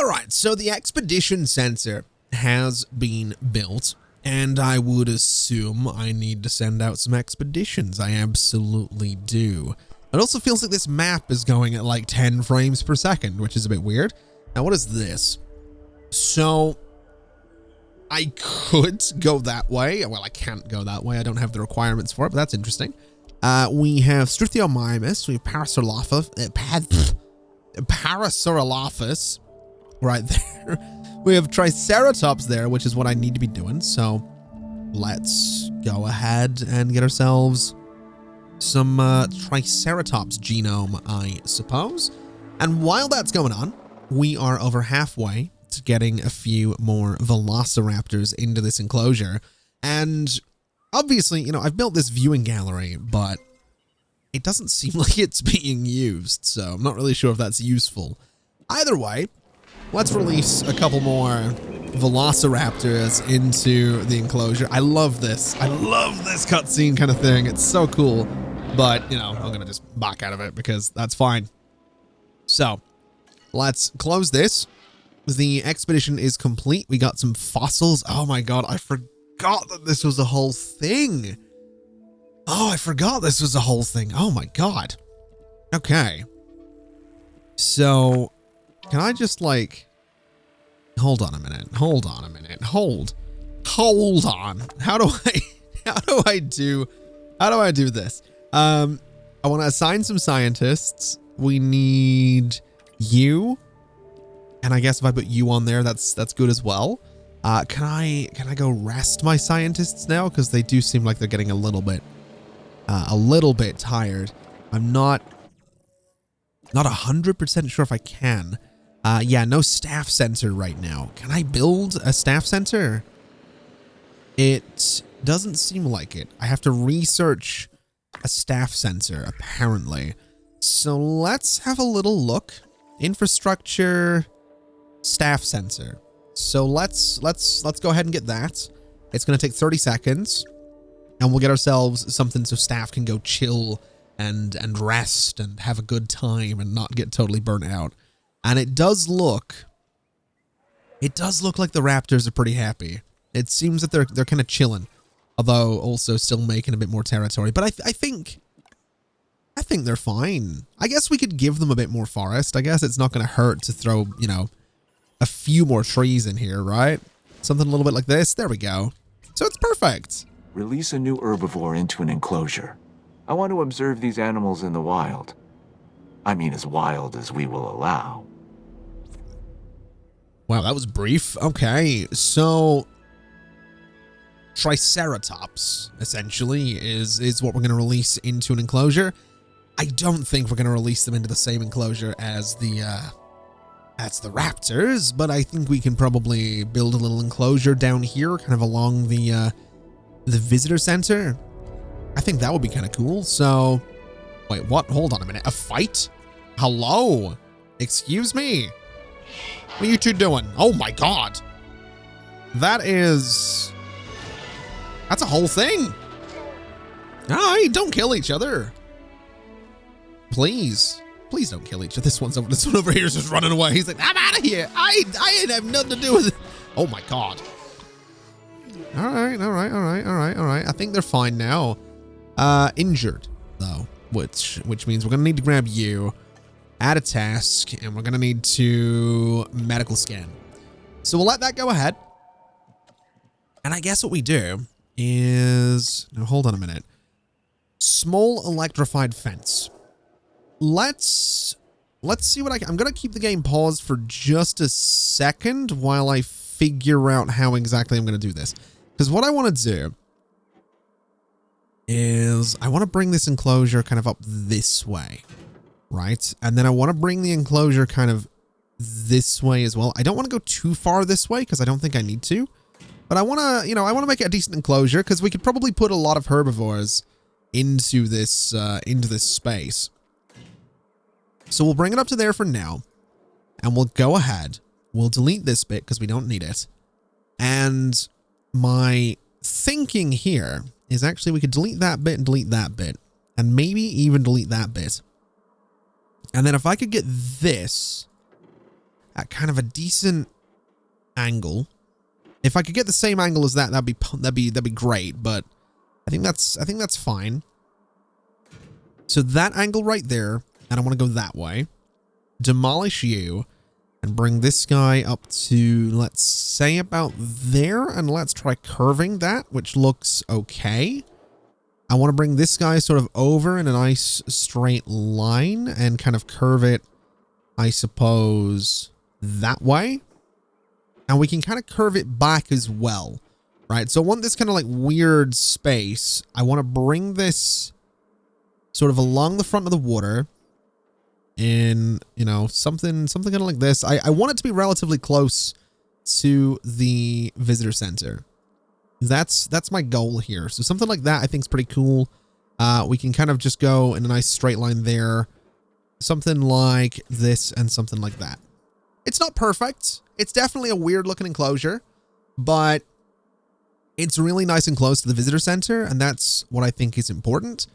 All right, so the expedition center has been built, and I would assume I need to send out some expeditions. I absolutely do. It also feels like this map is going at like 10 frames per second, which is a bit weird. Now, what is this? So I could go that way. Well, I can't go that way. I don't have the requirements for it, but that's interesting. We have Struthiomimus, we have Parasaurolophus right there. We have Triceratops there, which is what I need to be doing. So let's go ahead and get ourselves some Triceratops genome, I suppose. And while that's going on, we are over halfway to getting a few more velociraptors into this enclosure. And obviously, you know, I've built this viewing gallery, but it doesn't seem like it's being used, so I'm not really sure if that's useful. Either way, let's release a couple more velociraptors into the enclosure. I love this. I love this cutscene kind of thing. It's so cool, but, you know, I'm going to just back out of it because that's fine. So let's close this. The expedition is complete. We got some fossils. Oh my God, I forgot that this was a whole thing. Oh, I forgot this was a whole thing. Oh my God. Okay. So can I just like, hold on a minute. Hold on a minute. Hold on. How do I do this? I want to assign some scientists. We need you. And I guess if I put you on there, that's good as well. Can I go rest my scientists now? Because they do seem like they're getting a little bit tired. I'm not 100% sure if I can. Yeah, no staff center right now. Can I build a staff center? It doesn't seem like it. I have to research a staff center, apparently. So let's have a little look. Infrastructure, staff center. So let's go ahead and get that. It's going to take 30 seconds, and we'll get ourselves something so staff can go chill and rest and have a good time and not get totally burnt out. And it does look like the raptors are pretty happy. It seems that they're kind of chilling, although also still making a bit more territory. But I think they're fine. I guess we could give them a bit more forest. I guess it's not going to hurt to throw, you know, a few more trees in here, right? Something a little bit like this. There we go. So it's perfect. Release a new herbivore into an enclosure. I want to observe these animals in the wild. I mean, as wild as we will allow. Wow, that was brief. Okay, so Triceratops, essentially, is what we're going to release into an enclosure. I don't think we're going to release them into the same enclosure as the raptors, but I think we can probably build a little enclosure down here, kind of along the visitor center. I think that would be kind of cool. So, wait, what? Hold on a minute. A fight? Hello? Excuse me? What are you two doing? Oh my God. That's a whole thing. All right, don't kill each other. Please don't kill each other. This one over here is just running away. He's like, I'm out of here. I ain't have nothing to do with it. Oh my God. All right. I think they're fine now. Injured though, which means we're gonna need to grab you, add a task, and we're gonna need to medical scan. So we'll let that go ahead. And I guess what we do is, now hold on a minute. Small electrified fence. Let's see what I'm going to keep the game paused for just a second while I figure out how exactly I'm going to do this. Because what I want to do is I want to bring this enclosure kind of up this way, right? And then I want to bring the enclosure kind of this way as well. I don't want to go too far this way because I don't think I need to. But I want to, you know, I want to make it a decent enclosure because we could probably put a lot of herbivores into this space. So we'll bring it up to there for now, and we'll go ahead. We'll delete this bit because we don't need it. And my thinking here is actually we could delete that bit and delete that bit, and maybe even delete that bit. And then if I could get this at kind of a decent angle. If I could get the same angle as that, that'd be great, but I think that's fine. So that angle right there, and I want to go that way. Demolish you and bring this guy up to, let's say, about there, and let's try curving that, which looks okay. I want to bring this guy sort of over in a nice straight line and kind of curve it, I suppose, that way. And we can kind of curve it back as well, right? So I want this kind of like weird space. I want to bring this sort of along the front of the water in, you know, something kind of like this. I want it to be relatively close to the visitor center. That's my goal here. So something like that I think is pretty cool. We can kind of just go in a nice straight line there. Something like this and something like that. It's not perfect. It's definitely a weird looking enclosure, but it's really nice and close to the visitor center. And that's what I think is important,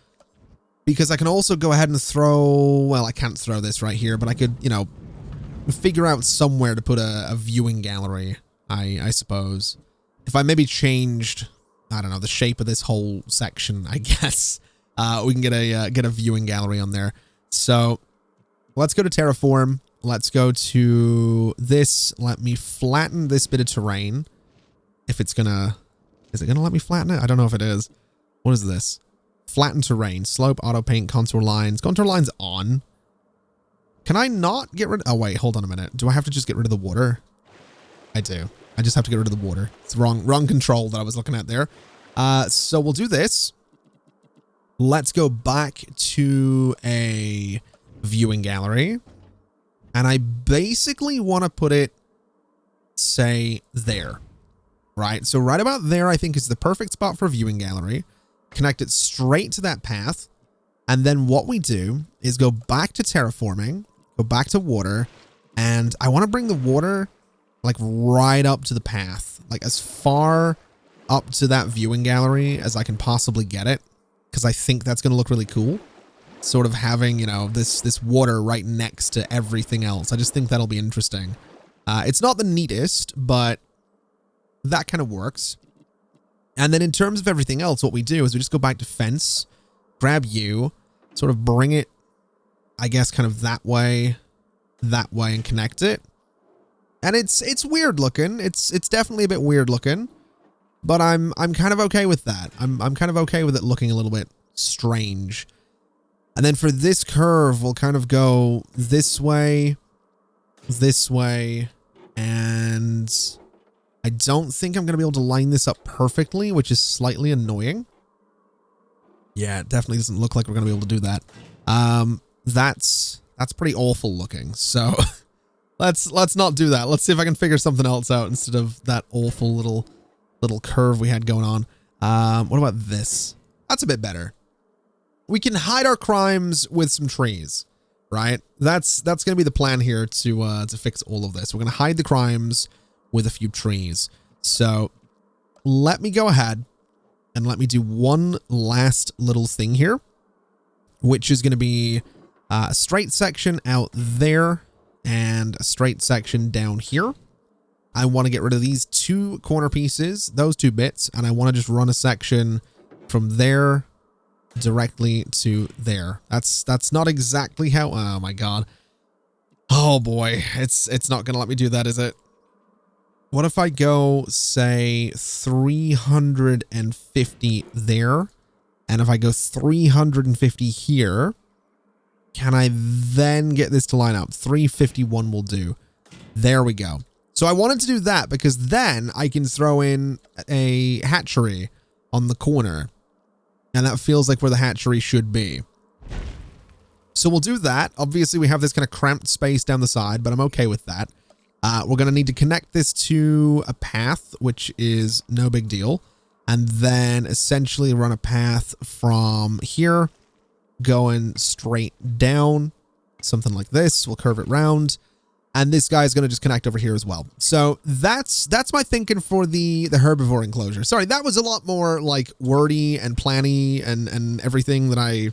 because I can also go ahead and throw, well, I can't throw this right here, but I could, you know, figure out somewhere to put a viewing gallery, I suppose. If I maybe changed, I don't know, the shape of this whole section, I guess, we can get a viewing gallery on there. So let's go to terraform. Let's go to this. Let me flatten this bit of terrain. If it's gonna, is it gonna let me flatten it? I don't know if it is. What is this? Flatten terrain, slope, auto paint, contour lines. Contour lines on. Can I not get rid? Oh wait, hold on a minute. Do I have to just get rid of the water? I do. I just have to get rid of the water. It's wrong control that I was looking at there. So we'll do this. Let's go back to a viewing gallery. And I basically want to put it, say, there. Right? So right about there, I think, is the perfect spot for a viewing gallery. Connect it straight to that path. And then what we do is go back to terraforming, go back to water, and I want to bring the water like right up to the path, like as far up to that viewing gallery as I can possibly get it, because I think that's going to look really cool. Sort of having, you know, this water right next to everything else. I just think that'll be interesting. It's not the neatest, but that kind of works. And then in terms of everything else, what we do is we just go back to fence, grab you, sort of bring it, I guess, kind of that way, and connect it. And it's weird looking. It's definitely a bit weird looking, but I'm kind of okay with that. I'm kind of okay with it looking a little bit strange. And then for this curve, we'll kind of go this way, and I don't think I'm going to be able to line this up perfectly, which is slightly annoying. Yeah, it definitely doesn't look like we're going to be able to do that. That's pretty awful looking. So let's not do that. Let's see if I can figure something else out instead of that awful little curve we had going on. What about this? That's a bit better. We can hide our crimes with some trees, right? That's going to be the plan here to fix all of this. We're going to hide the crimes with a few trees. So let me go ahead and let me do one last little thing here, which is going to be a straight section out there and a straight section down here. I want to get rid of these two corner pieces, those two bits, and I want to just run a section from there directly to there. That's not exactly how, oh my god. Oh boy, it's not gonna let me do that, is it? What if I go, say, 350 there, and if I go 350 here, can I then get this to line up? 351 will do. There we go. So I wanted to do that because then I can throw in a hatchery on the corner. And that feels like where the hatchery should be. So we'll do that. Obviously, we have this kind of cramped space down the side, but I'm okay with that. We're going to need to connect this to a path, which is no big deal. And then essentially run a path from here, going straight down, something like this. We'll curve it round. And this guy's going to just connect over here as well. So that's my thinking for the herbivore enclosure. Sorry, that was a lot more like wordy and planny and everything that I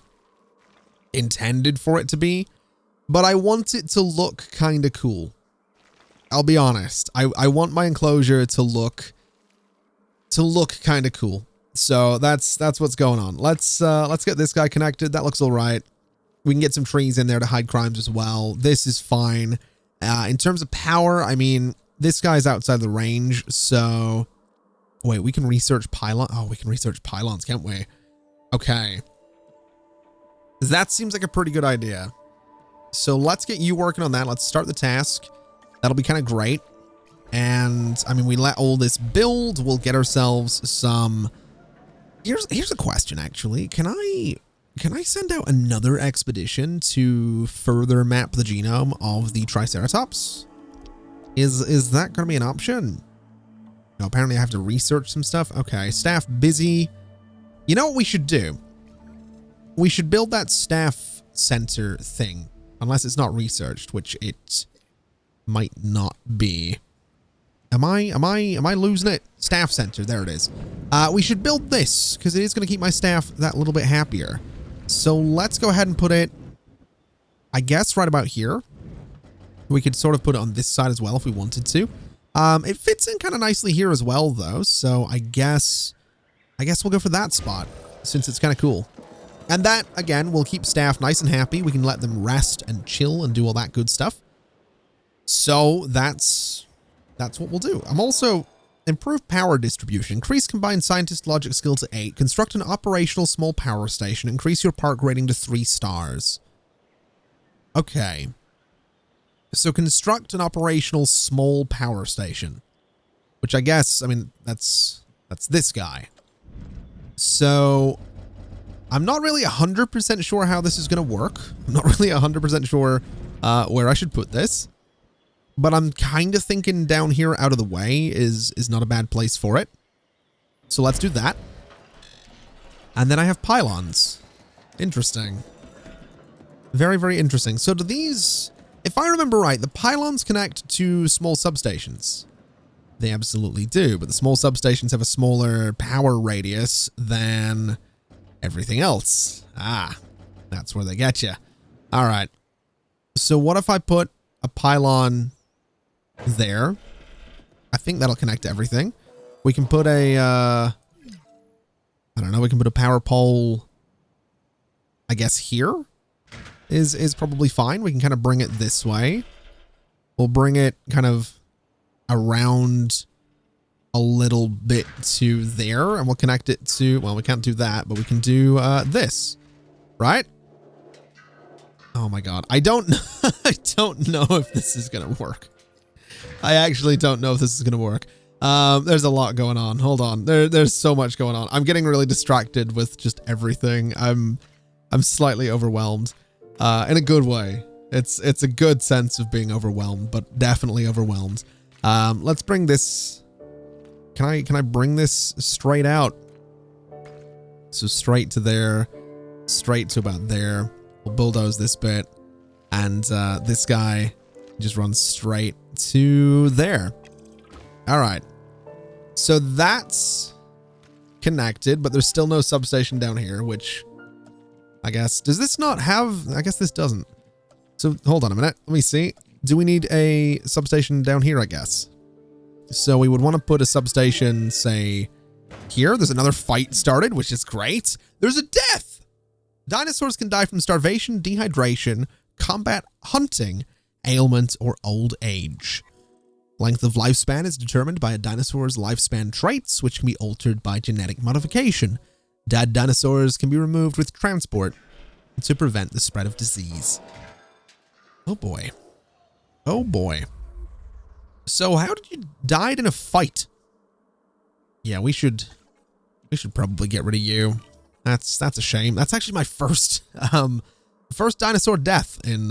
intended for it to be. But I want it to look kind of cool. I'll be honest. I want my enclosure to look kind of cool. So that's what's going on. Let's get this guy connected. That looks all right. We can get some trees in there to hide crimes as well. This is fine. In terms of power, I mean, this guy's outside the range. So wait, we can research pylon. Oh, we can research pylons, can't we? Okay. That seems like a pretty good idea. So let's get you working on that. Let's start the task. That'll be kind of great. And I mean, we let all this build. We'll get ourselves some. Here's a question, actually. Can I send out another expedition to further map the genome of the Triceratops? Is that going to be an option? No, apparently I have to research some stuff. Okay, staff busy. You know what we should do? We should build that staff center thing, unless it's not researched, which it might not be. Am I losing it? Staff center, there it is. We should build this because it is going to keep my staff that little bit happier. So let's go ahead and put it, I guess, right about here. We could sort of put it on this side as well if we wanted to. It fits in kind of nicely here as well, though. So I guess we'll go for that spot since it's kind of cool. And that, again, will keep staff nice and happy. We can let them rest and chill and do all that good stuff. So that's what we'll do. I'm also improve power distribution. Increase combined scientist logic skill to 8. Construct an operational small power station. Increase your park rating to 3 stars. Okay. So construct an operational small power station. Which I guess, I mean, that's this guy. So I'm not really 100% sure how this is going to work. I'm not really 100% sure where I should put this. But I'm kind of thinking down here out of the way is not a bad place for it. So let's do that. And then I have pylons. Interesting. Very, very interesting. So do these, if I remember right, the pylons connect to small substations. They absolutely do, but the small substations have a smaller power radius than everything else. Ah, that's where they get you. All right. So what if I put a pylon there? I think that'll connect to everything. We can put a, I don't know, we can put a power pole, I guess here is probably fine. We can kind of bring it this way. We'll bring it kind of around a little bit to there, and we'll connect it to, well, we can't do that, but we can do this, right? Oh my God. I don't know if this is going to work. I actually don't know if this is going to work. There's a lot going on. Hold on. There's so much going on. I'm getting really distracted with just everything. I'm slightly overwhelmed, in a good way. It's a good sense of being overwhelmed, but definitely overwhelmed. Let's bring this. Can I bring this straight out? So straight to there, straight to about there. We'll bulldoze this bit, and this guy just runs straight to there. All right. So that's connected, but there's still no substation down here, which I guess, does this not have, I guess this doesn't. So hold on a minute. Let me see. Do we need a substation down here, I guess? So we would want to put a substation, say, here. There's another fight started, which is great. There's a death. Dinosaurs can die from starvation, dehydration, combat, hunting, ailment, or old age. Length of lifespan is determined by a dinosaur's lifespan traits, which can be altered by genetic modification. Dead dinosaurs can be removed with transport to prevent the spread of disease. Oh boy. Oh boy. So how did you die in a fight? Yeah, we should probably get rid of you. That's a shame. That's actually my first dinosaur death in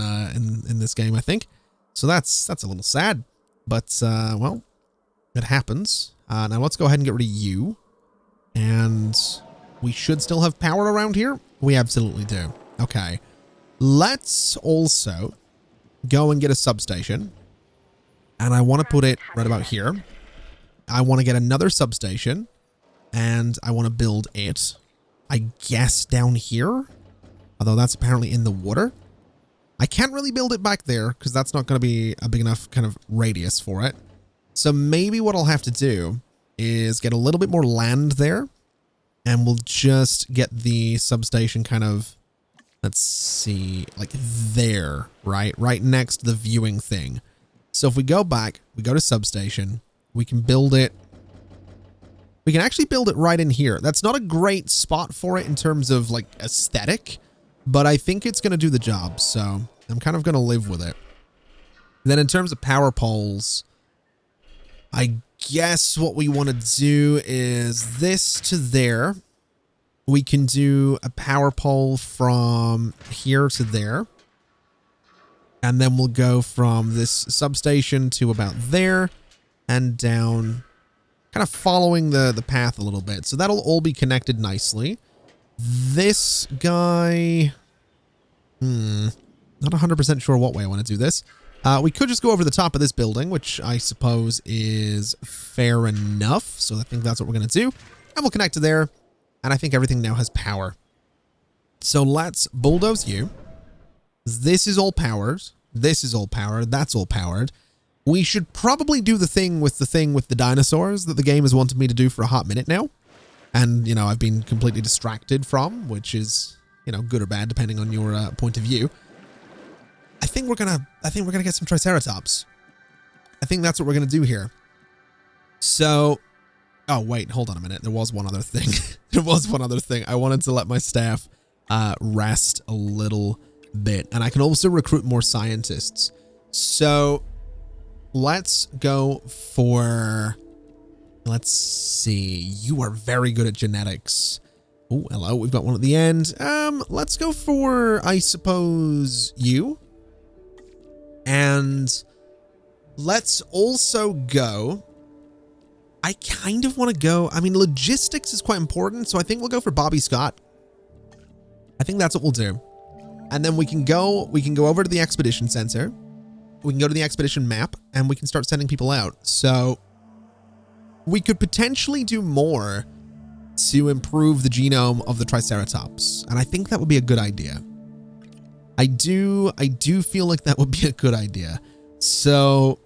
this game, I think. So that's a little sad, but well, it happens. Now let's go ahead and get rid of you, and we should still have power around here. We absolutely do. Okay, let's also go and get a substation, and I want to put it right about here. I want to get another substation, and I want to build it, I guess, down here, although that's apparently in the water. I can't really build it back there because that's not going to be a big enough kind of radius for it. So maybe what I'll have to do is get a little bit more land there, and we'll just get the substation kind of, let's see, like there, right? Right next to the viewing thing. So if we go back, we go to substation, we can build it. We can actually build it right in here. That's not a great spot for it in terms of like aesthetic, but I think it's going to do the job. So I'm kind of going to live with it. Then in terms of power poles, I guess what we want to do is this to there. We can do a power pole from here to there. And then we'll go from this substation to about there and down, kind of following the path a little bit. So that'll all be connected nicely. This guy, not 100% sure what way I want to do this. We could just go over the top of this building, which I suppose is fair enough. So I think that's what we're going to do. And we'll connect to there. And I think everything now has power. So let's bulldoze you. This is all powered. This is all powered. That's all powered. We should probably do the thing with the dinosaurs that the game has wanted me to do for a hot minute now. And, you know, I've been completely distracted from, which is, you know, good or bad, depending on your point of view. I think we're gonna get some Triceratops. I think that's what we're gonna do here. So, oh wait, hold on a minute. There was one other thing. There was one other thing. I wanted to let my staff rest a little bit, and I can also recruit more scientists. So let's go for, let's see. You are very good at genetics. Oh, hello. We've got one at the end. Let's go for, I suppose, you. And let's also go, I kind of want to go, I mean, logistics is quite important, so I think we'll go for Bobby Scott. I think that's what we'll do. And then we can go over to the expedition center. We can go to the expedition map, and we can start sending people out. So we could potentially do more to improve the genome of the Triceratops, and I think that would be a good idea. I do feel like that would be a good idea. So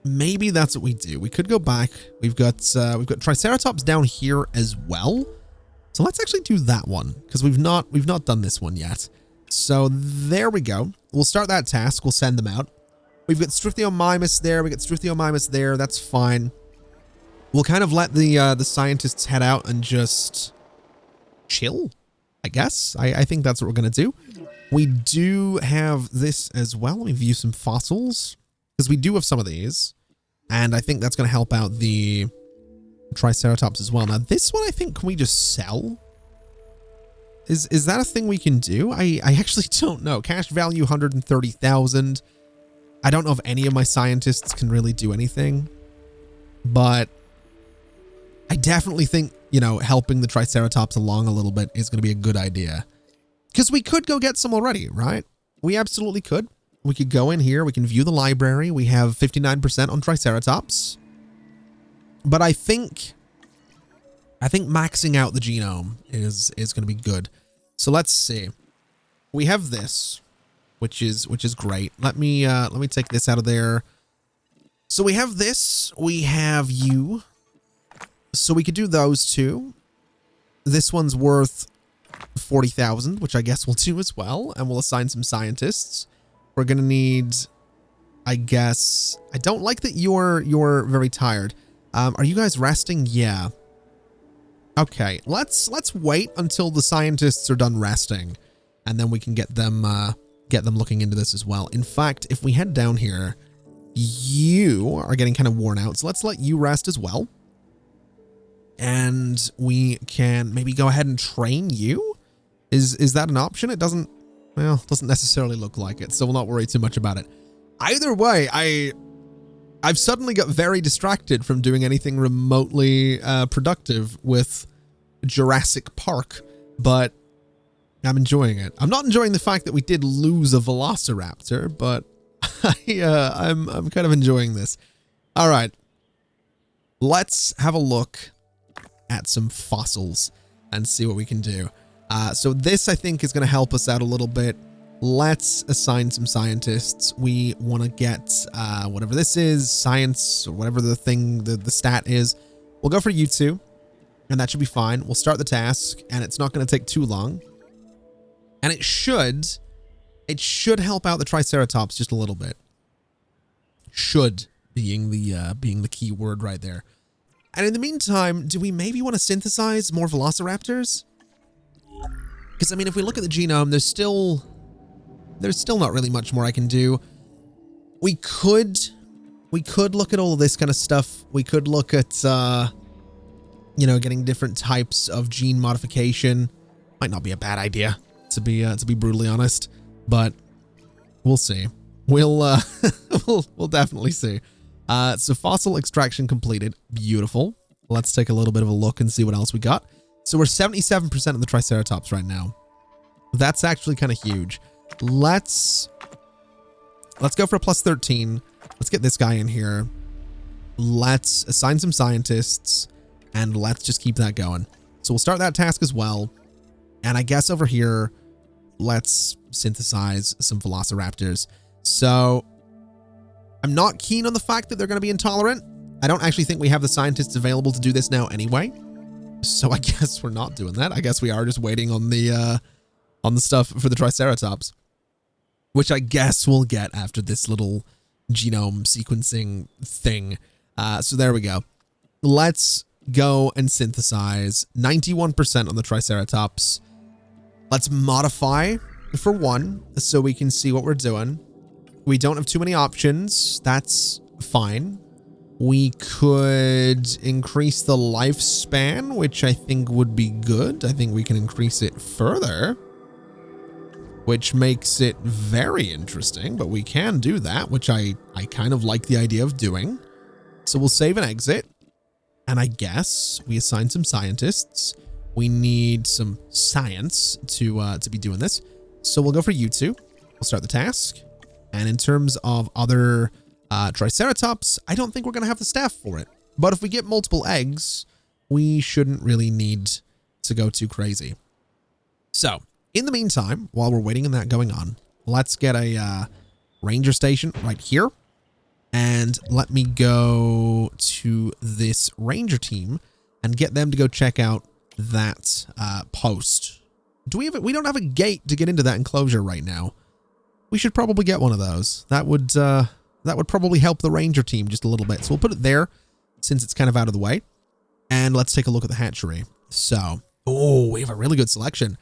maybe that's what we do. We could go back. We've got Triceratops down here as well. So let's actually do that one, because we've not done this one yet. So there we go. We'll start that task. We'll send them out. We've got Struthiomimus there. We got Struthiomimus there. That's fine. We'll kind of let the scientists head out and just chill, I guess. I think that's what we're going to do. We do have this as well. Let me view some fossils, because we do have some of these. And I think that's going to help out the Triceratops as well. Now, this one, I think, can we just sell? Is that a thing we can do? I actually don't know. Cash value 130,000. I don't know if any of my scientists can really do anything. But I definitely think, you know, helping the Triceratops along a little bit is going to be a good idea. Because we could go get some already, right? We absolutely could. We could go in here. We can view the library. We have 59% on Triceratops. But I think maxing out the genome is going to be good. So let's see. We have this, which is great. Let me take this out of there. So we have this. We have you. So we could do those two. This one's worth 40,000, which I guess we'll do as well, and we'll assign some scientists. We're gonna need, I guess, I don't like that you're very tired. Are you guys resting? Yeah. Okay, let's wait until the scientists are done resting, and then we can get them looking into this as well. In fact, if we head down here, you are getting kind of worn out, so let's let you rest as well. And we can maybe go ahead and train you. Is that an option? It doesn't necessarily look like it, so we'll not worry too much about it. Either way, I've suddenly got very distracted from doing anything remotely productive with Jurassic Park, but I'm enjoying it. I'm not enjoying the fact that we did lose a velociraptor, but I'm kind of enjoying this. All right, let's have a look at some fossils and see what we can do. So this, I think, is going to help us out a little bit. let's assign some scientists. We want to get whatever this is, science, or whatever the thing, the stat is. We'll go for you two, and that should be fine. We'll start the task, and it's not going to take too long. And it should help out the Triceratops just a little bit. Should being the key word right there. And in the meantime, do we maybe want to synthesize more velociraptors? Because I mean, if we look at the genome, there's still not really much more I can do. We could look at all of this kind of stuff. We could look at you know, getting different types of gene modification. Might not be a bad idea, to be brutally honest, but we'll see. We'll we'll definitely see. So fossil extraction completed. Beautiful. Let's take a little bit of a look and see what else we got. So we're 77% of the Triceratops right now. That's actually kind of huge. Let's go for a plus 13. Let's get this guy in here. Let's assign some scientists, and let's just keep that going. So we'll start that task as well. And I guess over here, let's synthesize some velociraptors. So I'm not keen on the fact that they're going to be intolerant. I don't actually think we have the scientists available to do this now anyway. So I guess we're not doing that. I guess we are just waiting on the stuff for the Triceratops, which I guess we'll get after this little genome sequencing thing. So there we go. Let's go and synthesize 91% on the Triceratops. Let's modify for 1 so we can see what we're doing. We don't have too many options. That's fine. We could increase the lifespan, which I think would be good. I think we can increase it further, which makes it very interesting, but we can do that, which I kind of like the idea of doing. So we'll save and exit. And I guess we assign some scientists. We need some science to be doing this. So we'll go for you two. We'll start the task. And in terms of other Triceratops, I don't think we're going to have the staff for it. But if we get multiple eggs, we shouldn't really need to go too crazy. So in the meantime, while we're waiting on that going on, let's get a ranger station right here. And let me go to this ranger team and get them to go check out that post. We don't have a gate to get into that enclosure right now. We should probably get one of those. That would probably help the ranger team just a little bit. So we'll put it there since it's kind of out of the way. And let's take a look at the hatchery. So, oh, we have a really good selection.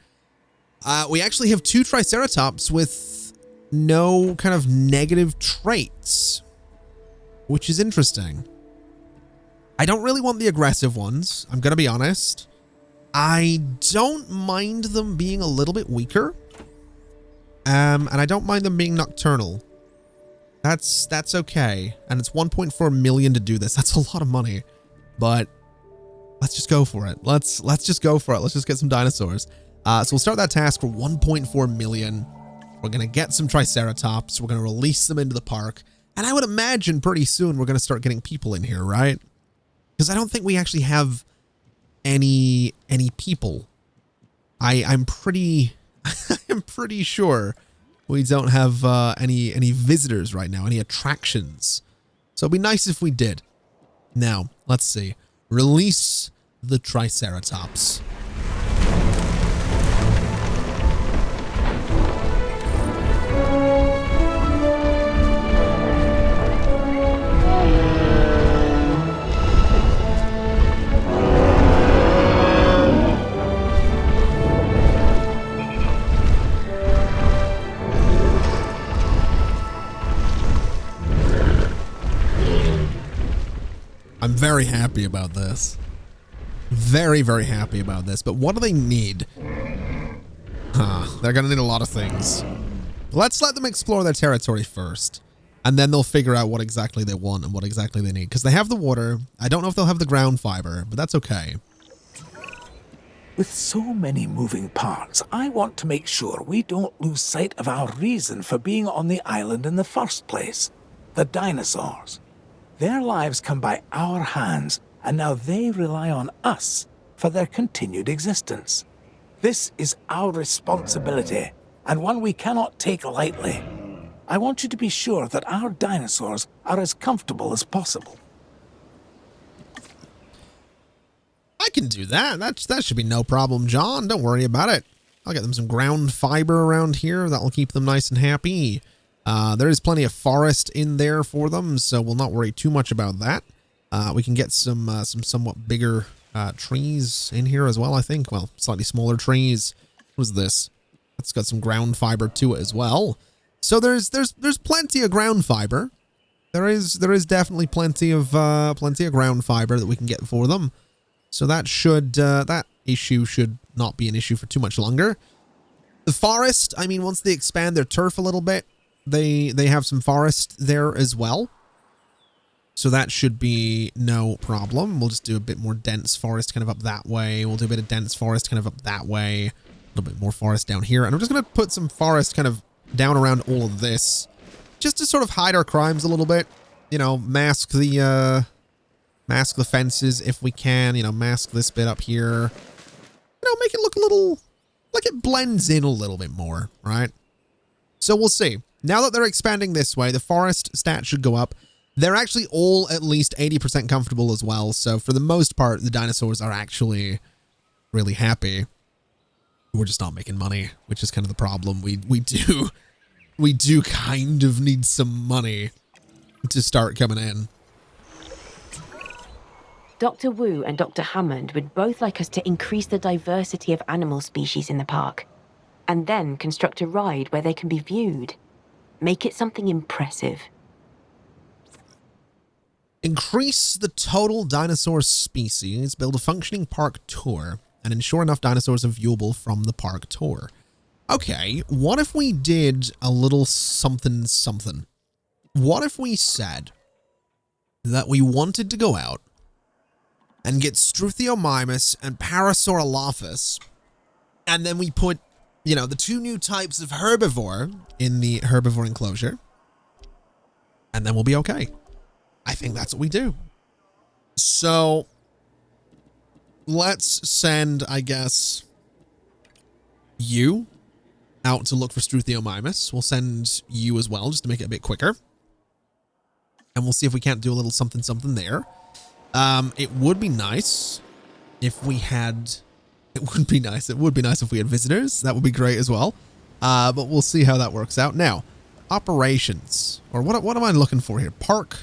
We actually have 2 Triceratops with no kind of negative traits, which is interesting. I don't really want the aggressive ones. I'm going to be honest. I don't mind them being a little bit weaker. And I don't mind them being nocturnal. That's okay. And it's 1.4 million to do this. That's a lot of money. But let's just go for it. Let's just go for it. Let's just get some dinosaurs. So we'll start that task for 1.4 million. We're going to get some Triceratops. We're going to release them into the park. And I would imagine pretty soon we're going to start getting people in here, right? Because I don't think we actually have any people. I'm pretty I'm pretty sure we don't have any visitors right now, any attractions. So it'd be nice if we did. Now, let's see. Release the Triceratops. I'm very happy about this. Very, very happy about this. But what do they need? They're going to need a lot of things. Let's let them explore their territory first. And then they'll figure out what exactly they want and what exactly they need. Because they have the water. I don't know if they'll have the ground fiber, but that's okay. With so many moving parts, I want to make sure we don't lose sight of our reason for being on the island in the first place. The dinosaurs. Their lives come by our hands, and now they rely on us for their continued existence. This is our responsibility, and one we cannot take lightly. I want you to be sure that our dinosaurs are as comfortable as possible. I can do that. That should be no problem, John. Don't worry about it. I'll get them some ground fiber around here. That'll keep them nice and happy. There is plenty of forest in there for them, so we'll not worry too much about that. We can get some somewhat bigger trees in here as well, I think. Well, slightly smaller trees. What was this? It's got some ground fiber to it as well. So there's plenty of ground fiber. There is definitely plenty of ground fiber that we can get for them. So that issue should not be an issue for too much longer. The forest, I mean, once they expand their turf a little bit, they have some forest there as well. So that should be no problem. We'll just do a bit more dense forest kind of up that way. We'll do a bit of dense forest kind of up that way. A little bit more forest down here. And I'm just going to put some forest kind of down around all of this, just to sort of hide our crimes a little bit. You know, mask the fences if we can. You know, mask this bit up here. You know, make it look a little like it blends in a little bit more, right? So we'll see. Now that they're expanding this way, the forest stat should go up. They're actually all at least 80% comfortable as well. So for the most part, the dinosaurs are actually really happy. We're just not making money, which is kind of the problem. We do kind of need some money to start coming in. Dr. Wu and Dr. Hammond would both like us to increase the diversity of animal species in the park, and then construct a ride where they can be viewed. Make it something impressive. Increase the total dinosaur species, build a functioning park tour, and ensure enough dinosaurs are viewable from the park tour. Okay, what if we did a little something something? What if we said that we wanted to go out and get Struthiomimus and Parasaurolophus, and then we put, you know, the two new types of herbivore in the herbivore enclosure, and then we'll be okay. I think that's what we do. So let's send, I guess, you out to look for Struthiomimus. We'll send you as well, just to make it a bit quicker. And we'll see if we can't do a little something something there. It would be nice if we had... It would be nice if we had visitors. That would be great as well. But we'll see how that works out. Now, operations. Or what am I looking for here? Park.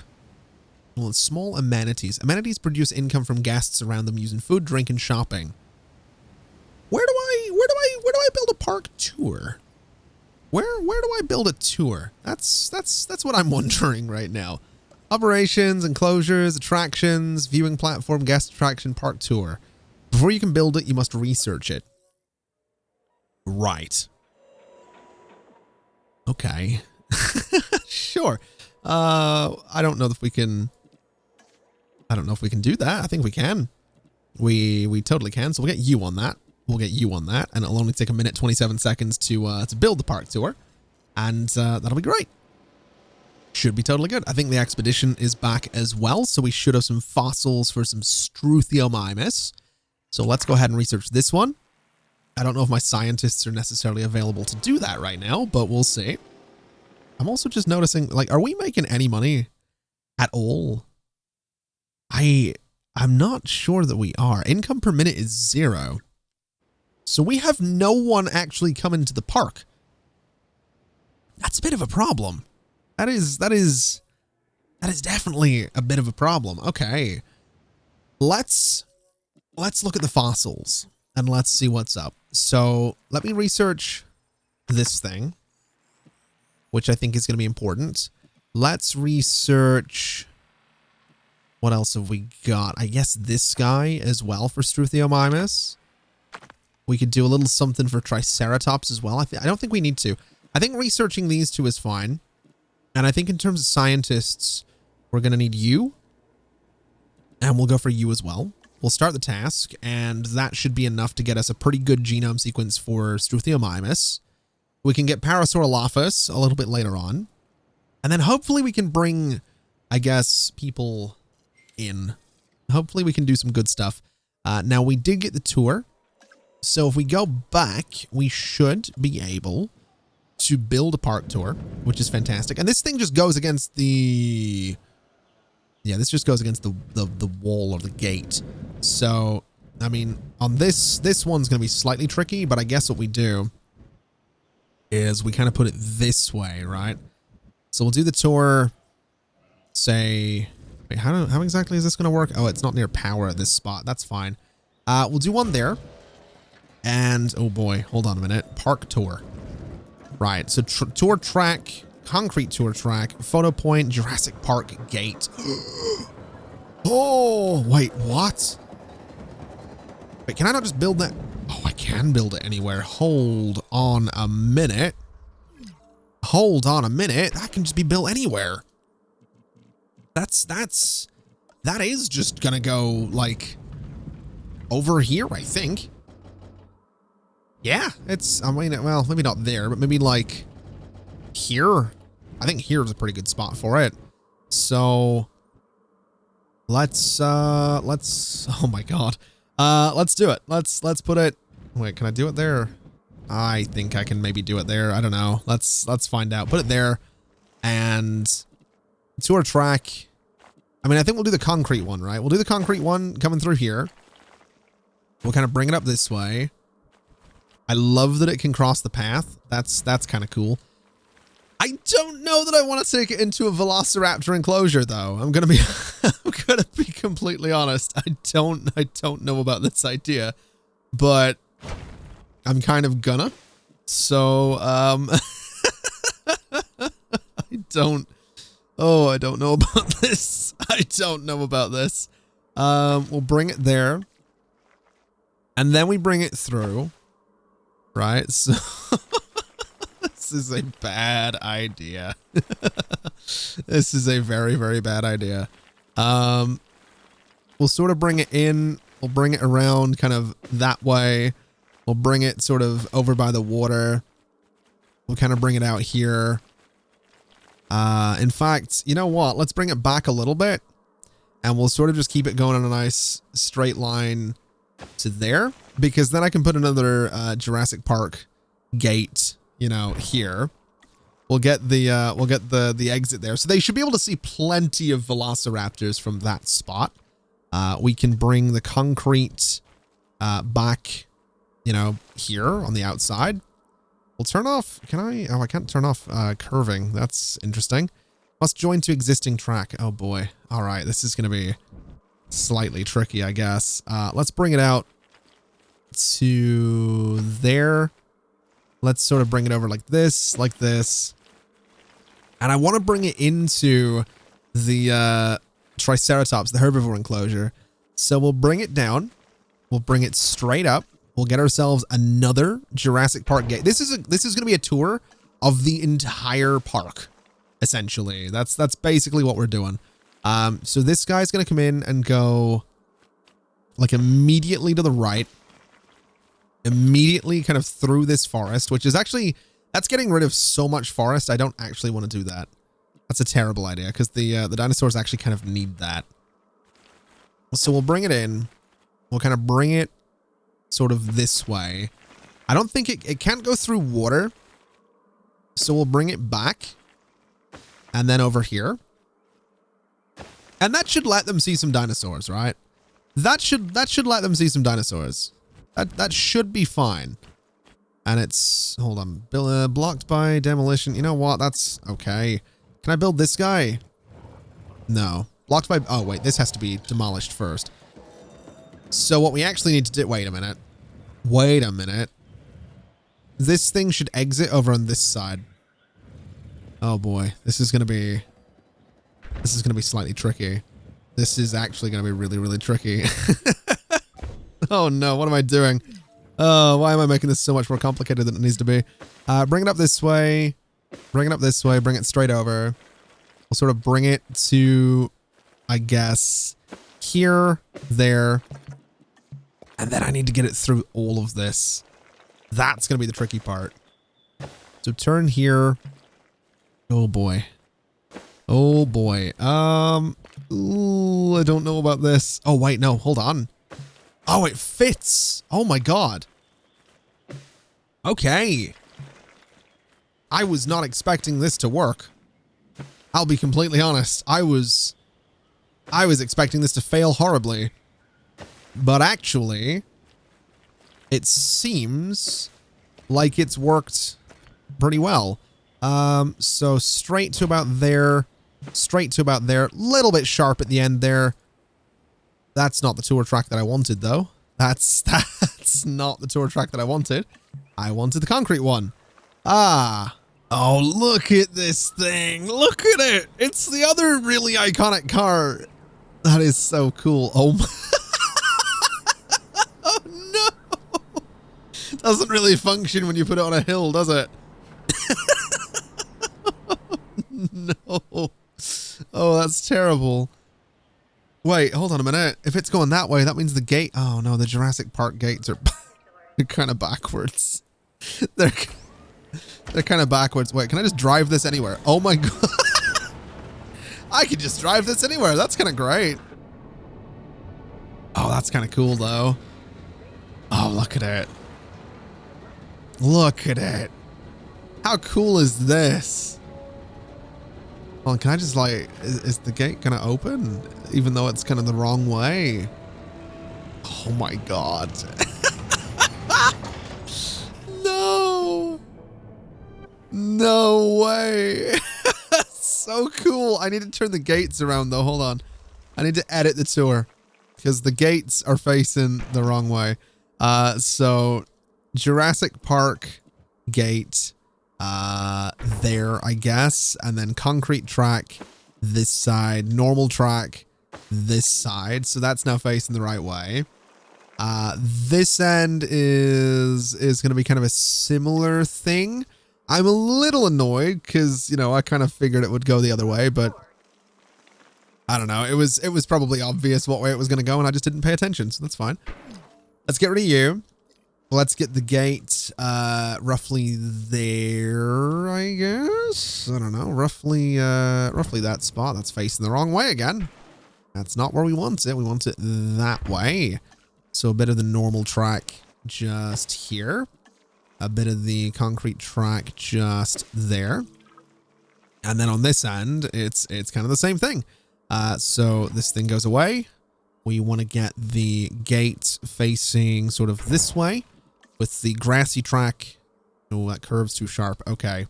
Well, small amenities. Amenities produce income from guests around them using food, drink, and shopping. Where do I build a park tour? Where do I build a tour? That's what I'm wondering right now. Operations, enclosures, attractions, viewing platform, guest attraction, park tour. Before you can build it, you must research it. Right. Okay. Sure. I don't know if we can do that. I think we can. We totally can. So we'll get you on that. We'll get you on that, and it'll only take 1:27 seconds to build the park tour, and that'll be great. Should be totally good. I think the expedition is back as well, so we should have some fossils for some Struthiomimus. So let's go ahead and research this one. I don't know if my scientists are necessarily available to do that right now, but we'll see. I'm also just noticing, like, are we making any money at all? I'm not sure that we are. Income per minute is 0. So we have no one actually coming to the park. That's a bit of a problem. That is definitely a bit of a problem. Okay. Let's look at the fossils and let's see what's up. So let me research this thing, which I think is going to be important. Let's research... What else have we got? I guess this guy as well for Struthiomimus. We could do a little something for Triceratops as well. I don't think we need to. I think researching these two is fine. And I think in terms of scientists, we're going to need you. And we'll go for you as well. We'll start the task, and that should be enough to get us a pretty good genome sequence for Struthiomimus. We can get Parasaurolophus a little bit later on. And then hopefully we can bring, I guess, people in. Hopefully we can do some good stuff. Now, we did get the tour. So if we go back, we should be able to build a park tour, which is fantastic. And this thing just goes against the... Yeah, this just goes against the wall or the gate. So, I mean, on this one's going to be slightly tricky, but I guess what we do is we kind of put it this way, right? So we'll do the tour, say... Wait, how exactly is this going to work? Oh, it's not near power at this spot. That's fine. We'll do one there. And, oh boy, hold on a minute. Park tour. Right, so tour track, concrete tour track, photo point, Jurassic Park gate. Oh, wait, what? Wait, can I not just build that? Oh, I can build it anywhere. Hold on a minute. Hold on a minute. That can just be built anywhere. That is just gonna go, like, over here, I think. Yeah, it's, I mean, well, maybe not there, but maybe, like, here. I think here's a pretty good spot for it. So, let's, oh my God. Let's do it. Let's put it, wait, can I do it there? I think I can maybe do it there. I don't know. Let's find out. Put it there, and tour track. I mean, I think we'll do the concrete one, right? We'll do the concrete one coming through here. We'll kind of bring it up this way. I love that it can cross the path. That's kind of cool. I don't know that I want to take it into a velociraptor enclosure, though. I'm gonna be completely honest. I don't know about this idea, but I'm kind of gonna. So I don't know about this. I don't know about this. We'll bring it there, and then we bring it through. Right, so this is a bad idea. This is a very, very bad idea. We'll sort of bring it in. We'll bring it around kind of that way. We'll bring it sort of over by the water. We'll kind of bring it out here. In fact, you know what? Let's bring it back a little bit, and we'll sort of just keep it going on a nice straight line to there, because then I can put another Jurassic Park gate, you know, here. We'll get the exit there, so they should be able to see plenty of velociraptors from that spot. We can bring the concrete back, you know, here on the outside. We'll turn off. Can I? Oh, I can't turn off curving. That's interesting. Must join to existing track. Oh boy. All right, this is gonna be slightly tricky, I guess. Let's bring it out to there. Let's sort of bring it over like this. And I want to bring it into the Triceratops, the herbivore enclosure. So we'll bring it down. We'll bring it straight up. We'll get ourselves another Jurassic Park gate. This is going to be a tour of the entire park, essentially. That's basically what we're doing. So this guy's going to come in and go like immediately to the right, immediately kind of through this forest, which is actually, that's getting rid of so much forest. I don't actually want to do that. That's a terrible idea, because the dinosaurs actually kind of need that. So we'll bring it in. We'll kind of bring it sort of this way. I don't think it can't go through water. So we'll bring it back and then over here. And that should let them see some dinosaurs, right? That should let them see some dinosaurs. That should be fine. And it's, hold on, blocked by demolition. You know what? That's okay. Can I build this guy? No. Blocked by, oh wait, this has to be demolished first. So what we actually need to do, wait a minute. Wait a minute. This thing should exit over on this side. Oh boy, this is going to be slightly tricky. This is actually going to be really, really tricky. Oh no, what am I doing? Oh, why am I making this so much more complicated than it needs to be? Bring it up this way. Bring it up this way. Bring it straight over. We'll sort of bring it to, I guess, here, there. And then I need to get it through all of this. That's going to be the tricky part. So turn here. Oh boy. Oh boy. Ooh, I don't know about this. Oh wait, no, hold on. Oh, it fits. Oh my God. Okay. I was not expecting this to work. I'll be completely honest. I was expecting this to fail horribly. But actually, it seems like it's worked pretty well. So straight to about there, little bit sharp at the end there. That's not the tour track that I wanted though. That's not the tour track that I wanted. I wanted the concrete one. Ah. Oh, look at this thing. Look at it. It's the other really iconic car. That is so cool. Oh my. Oh no. Doesn't really function when you put it on a hill, does it? No. Oh, that's terrible. Wait, hold on a minute. If it's going that way, that means the gate. Oh no, the Jurassic Park gates are they're kind of backwards. They're kind of backwards. Wait, can I just drive this anywhere? Oh my god. I could just drive this anywhere. That's kind of great. Oh, that's kind of cool though. Oh, look at it. Look at it. How cool is this? Well, can I just like, is the gate gonna open even though it's kind of the wrong way? Oh my god. No. No way. So cool. I need to turn the gates around though. Hold on. I need to edit the tour because the gates are facing the wrong way. So Jurassic Park gate, there, I guess. And then concrete track this side, normal track this side. So that's now facing the right way. This end is going to be kind of a similar thing. I'm a little annoyed because, you know, I kind of figured it would go the other way, but I don't know. It was probably obvious what way it was going to go and I just didn't pay attention. So that's fine. Let's get rid of you. Let's get the gate, roughly there, I guess. I don't know. Roughly that spot. That's facing the wrong way again. That's not where we want it. We want it that way. So a bit of the normal track just here. A bit of the concrete track just there. And then on this end, it's kind of the same thing. So this thing goes away. We want to get the gate facing sort of this way with the grassy track. Oh, that curve's too sharp. Okay.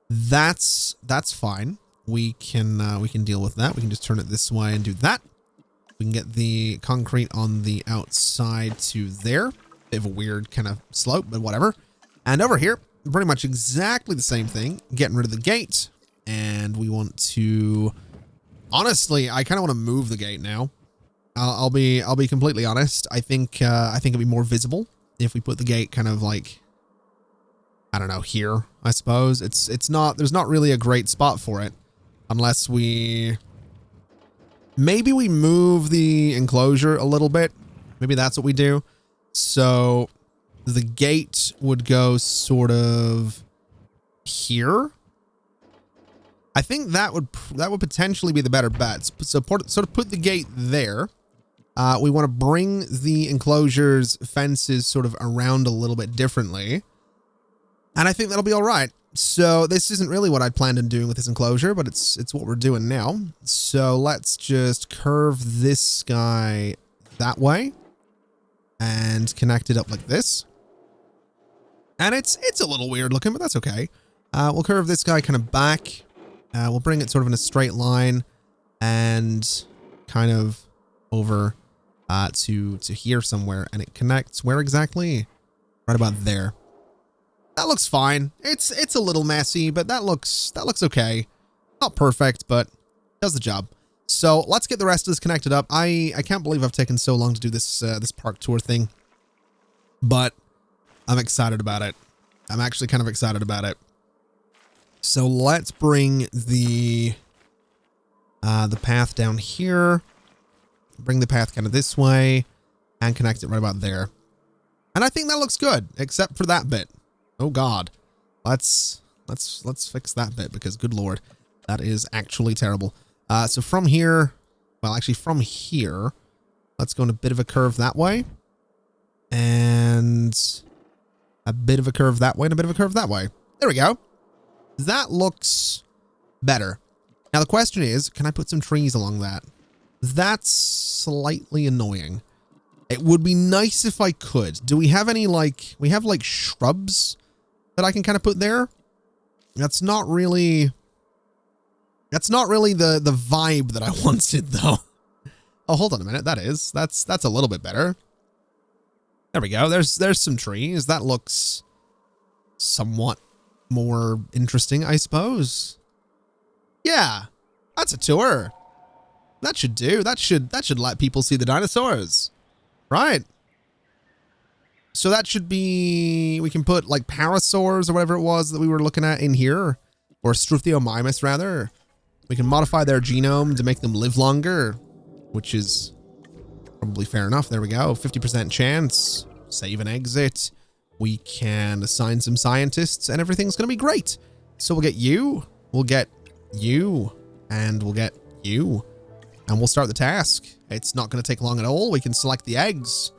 That's fine. We can deal with that. We can just turn it this way and do that. We can get the concrete on the outside to there. Bit of a weird kind of slope, but whatever. And over here, pretty much exactly the same thing. Getting rid of the gate. And we want to... Honestly, I kind of want to move the gate now. I'll be completely honest. I think it'd be more visible if we put the gate kind of like, I don't know, here, I suppose. There's not really a great spot for it unless maybe we move the enclosure a little bit. Maybe that's what we do. So the gate would go sort of here. I think that would potentially be the better bet. So sort of put the gate there. We want to bring the enclosure's fences sort of around a little bit differently. And I think that'll be all right. So this isn't really what I planned on doing with this enclosure, but it's what we're doing now. So let's just curve this guy that way and connect it up like this. And it's a little weird looking, but that's okay. We'll curve this guy kind of back. We'll bring it sort of in a straight line and kind of over to here somewhere, and it connects where exactly? Right about there. That looks fine. It's a little messy, but that looks okay. Not perfect, but does the job. So let's get the rest of this connected up. I can't believe I've taken so long to do this this park tour thing, but I'm excited about it. I'm actually kind of excited about it. So let's bring the path down here, bring the path kind of this way, and connect it right about there. And I think that looks good, except for that bit. Oh God, let's fix that bit because good Lord, that is actually terrible. So from here, well, actually from here, let's go in a bit of a curve that way, and a bit of a curve that way, and a bit of a curve that way. There we go. That looks better. Now the question is, can I put some trees along that? That's slightly annoying. It would be nice if I could. Do we have any like, we have like shrubs that I can kind of put there? That's not really the vibe that I wanted though. Oh, hold on a minute. That's a little bit better. There we go. There's some trees. That looks somewhat more interesting, I suppose. Yeah, that's a tour. That should do. That should let people see the dinosaurs. Right. So that should be, we can put like parasaurs or whatever it was that we were looking at in here, or Struthiomimus rather. We can modify their genome to make them live longer, which is probably fair enough. There we go. 50% chance. Save and exit. We can assign some scientists and everything's going to be great. So we'll get you, we'll get you, and we'll get you. And we'll start the task. It's not going to take long at all. We can select the eggs.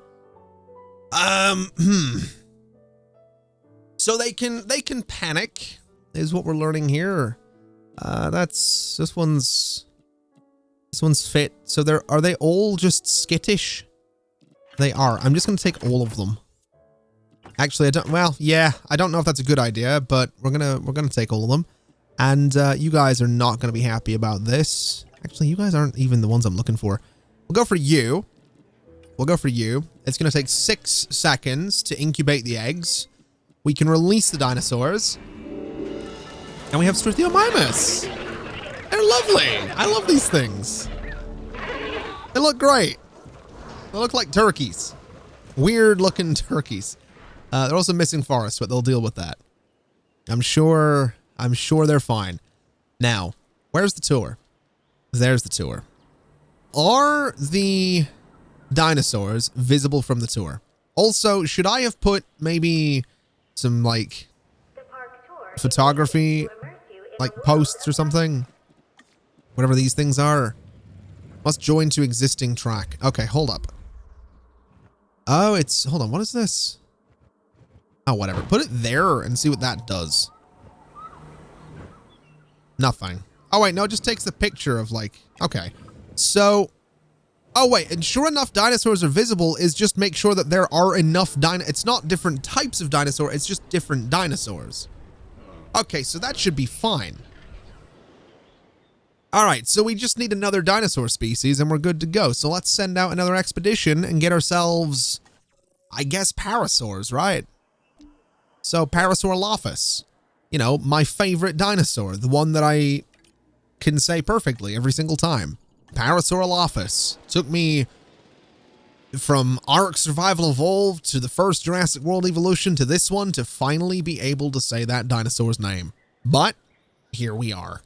So they can panic is what we're learning here. This one's fit. So are they all just skittish? They are. I'm just going to take all of them. Actually, I don't know if that's a good idea, but we're going to take all of them. And you guys are not going to be happy about this. Actually, you guys aren't even the ones I'm looking for. We'll go for you. We'll go for you. It's going to take 6 seconds to incubate the eggs. We can release the dinosaurs. And we have Struthiomimus. They're lovely. I love these things. They look great. They look like turkeys. Weird looking turkeys. They're also missing forests, but they'll deal with that. I'm sure they're fine. Now, where's the tour? There's the tour. Are the dinosaurs visible from the tour? Also, should I have put maybe some like photography, like posts or something? Whatever these things are. Must join to existing track. Okay, hold up. Oh, hold on, what is this? Oh, whatever. Put it there and see what that does. Nothing. Oh, wait, no, it just takes the picture of like, okay. So, oh, wait, and sure enough, dinosaurs are visible is just make sure that there are enough it's not different types of dinosaur, it's just different dinosaurs. Okay, so that should be fine. All right, so we just need another dinosaur species and we're good to go. So let's send out another expedition and get ourselves, I guess, parasaurs, right? So Parasaurolophus, you know, my favorite dinosaur, the one that I can say perfectly every single time. Parasaurolophus. Took me from Ark Survival Evolved to the first Jurassic World Evolution to this one to finally be able to say that dinosaur's name. But here we are.